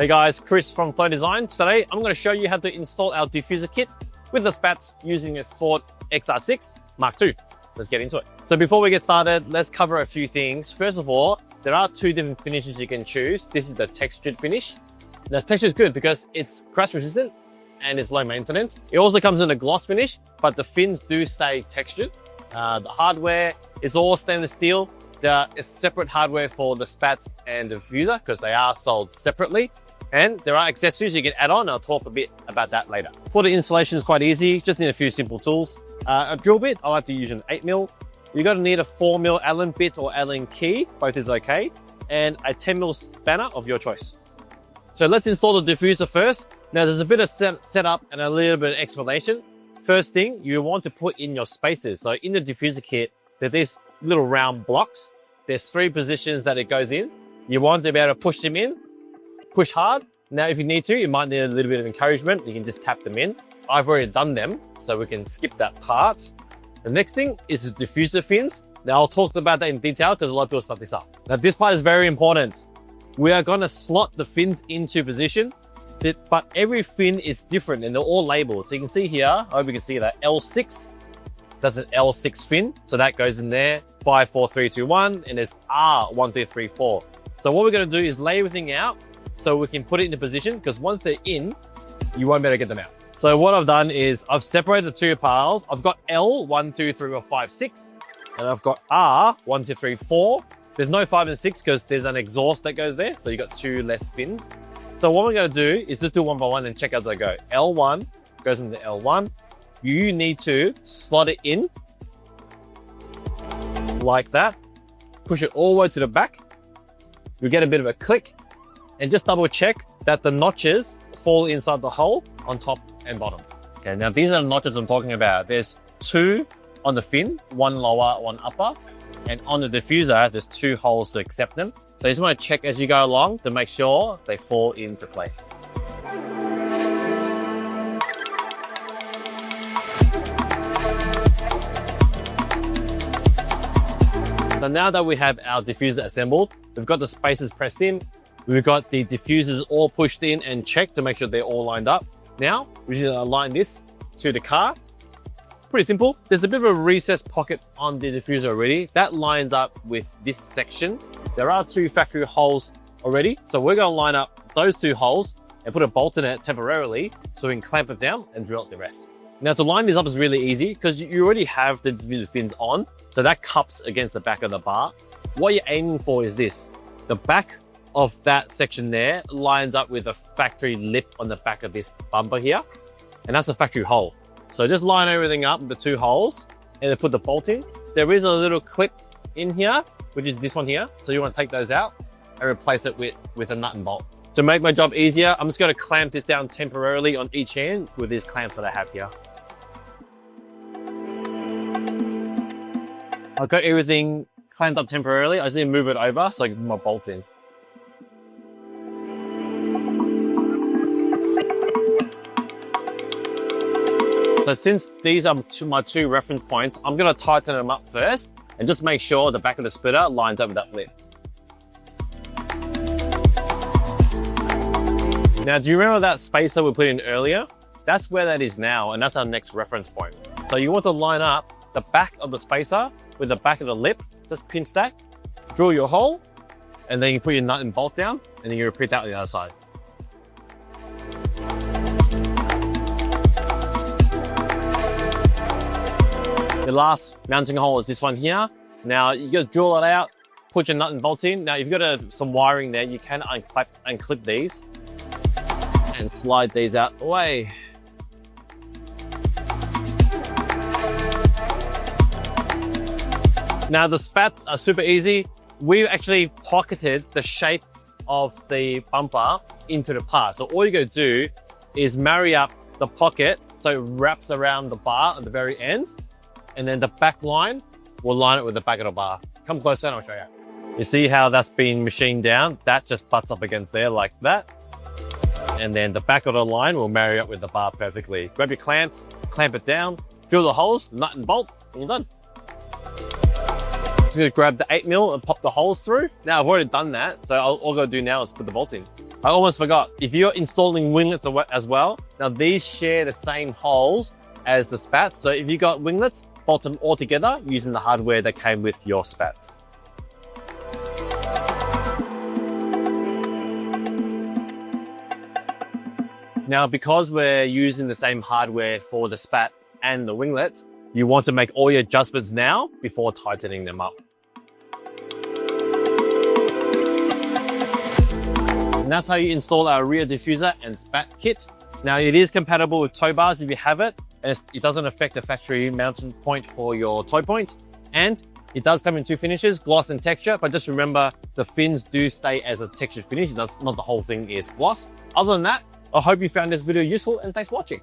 Hey guys, Chris from Flow Design. Today I'm going to show you how to install our diffuser kit with the Spats using a Ford XR6 Mark II. Let's get into it. So before we get started, let's cover a few things. First of all, there are two different finishes you can choose. This is the textured finish. Now, texture is good because it's crash resistant and it's low maintenance. It also comes in a gloss finish, but the fins do stay textured. The hardware is all stainless steel. There is separate hardware for the Spats and the Diffuser because they are sold separately. And there are accessories you can add on. I'll talk a bit about that later. For the installation, it's quite easy. Just need a few simple tools. A drill bit, I like to use an 8mm. You're going to need a 4mm Allen bit or Allen key, both is okay, and a 10mm spanner of your choice. So let's install the diffuser first. Now there's a bit of setup and a little bit of explanation. First thing, you want to put in your spacers. So in the diffuser kit, there's these little round blocks. There's 3 positions that it goes in. You want to be able to push them in, push hard. Now, if you need to, you might need a little bit of encouragement. You can just tap them in. I've already done them, so we can skip that part. The next thing is the diffuser fins. Now, I'll talk about that in detail because a lot of people stuff this up. Now, this part is very important. We are going to slot the fins into position, but every fin is different and they're all labeled. So you can see here, I hope you can see that L6, that's an L6 fin. So that goes in there, 5, 4, 3, 2, 1, and it's R, 1, 2, 3, 4. So what we're going to do is lay everything out so we can put it into position, because once they're in, you won't be able to get them out. So what I've done is I've separated the 2 piles. I've got L, 1, 2, 3, 4, 5, 6, and I've got R, 1, 2, 3, 4. There's no 5 and 6 because there's an exhaust that goes there. So you got 2 less fins. So what we're going to do is just do one by one and check out as I go. L1 goes into L1. You need to slot it in like that. Push it all the way to the back. You get a bit of a click and just double check that the notches fall inside the hole on top and bottom. Okay, now these are the notches I'm talking about. There's 2 on the fin, 1 lower, 1 upper. And on the diffuser, there's 2 holes to accept them. So you just want to check as you go along to make sure they fall into place. So now that we have our diffuser assembled, we've got the spacers pressed in, we've got the diffusers all pushed in and checked to make sure they're all lined up. Now, we should align this to the car. Pretty simple. There's a bit of a recessed pocket on the diffuser already. That lines up with this section. There are 2 factory holes already. So we're going to line up those 2 holes and put a bolt in it temporarily so we can clamp it down and drill out the rest. Now to line this up is really easy because you already have the diffuser fins on. So that cups against the back of the bar. What you're aiming for is this. The back of that section there lines up with a factory lip on the back of this bumper here. And that's a factory hole. So just line everything up with the 2 holes and then put the bolt in. There is a little clip in here, which is this one here. So you want to take those out and replace it with a nut and bolt. To make my job easier, I'm just going to clamp this down temporarily on each end with these clamps that I have here. I've got everything clamped up temporarily. I just need to move it over so I can put my bolt in. So since these are my 2 reference points, I'm going to tighten them up first and just make sure the back of the splitter lines up with that lip. Now, do you remember that spacer we put in earlier? That's where that is now, and that's our next reference point. So you want to line up the back of the spacer with the back of the lip. Just pinch that, drill your hole, and then you put your nut and bolt down, and then you repeat that on the other side. The last mounting hole is this one here. Now you got to drill it out, put your nut and bolts in. Now if you've got some wiring there, you can unclip these and slide these out away. Now the spats are super easy. We actually pocketed the shape of the bumper into the part. So all you got to do is marry up the pocket so it wraps around the bar at the very end. And then the back line will line it with the back of the bar. Come closer and I'll show you. You see how that's been machined down? That just butts up against there like that. And then the back of the line will marry up with the bar perfectly. Grab your clamps, clamp it down, drill the holes, nut and bolt, and you're done. Just gonna grab the 8mm and pop the holes through. Now I've already done that, so all I've got to do now is put the bolt in. I almost forgot. If you're installing winglets as well, now these share the same holes as the spats. So if you got winglets, bolt them all together using the hardware that came with your spats. Now, because we're using the same hardware for the spat and the winglets, you want to make all your adjustments now before tightening them up. And that's how you install our rear diffuser and spat kit. Now, it is compatible with tow bars if you have it, and it doesn't affect the factory mounting point for your tow point. And it does come in 2 finishes, gloss and texture, but just remember the fins do stay as a textured finish. Not the whole thing is gloss. Other than that, I hope you found this video useful, and thanks for watching.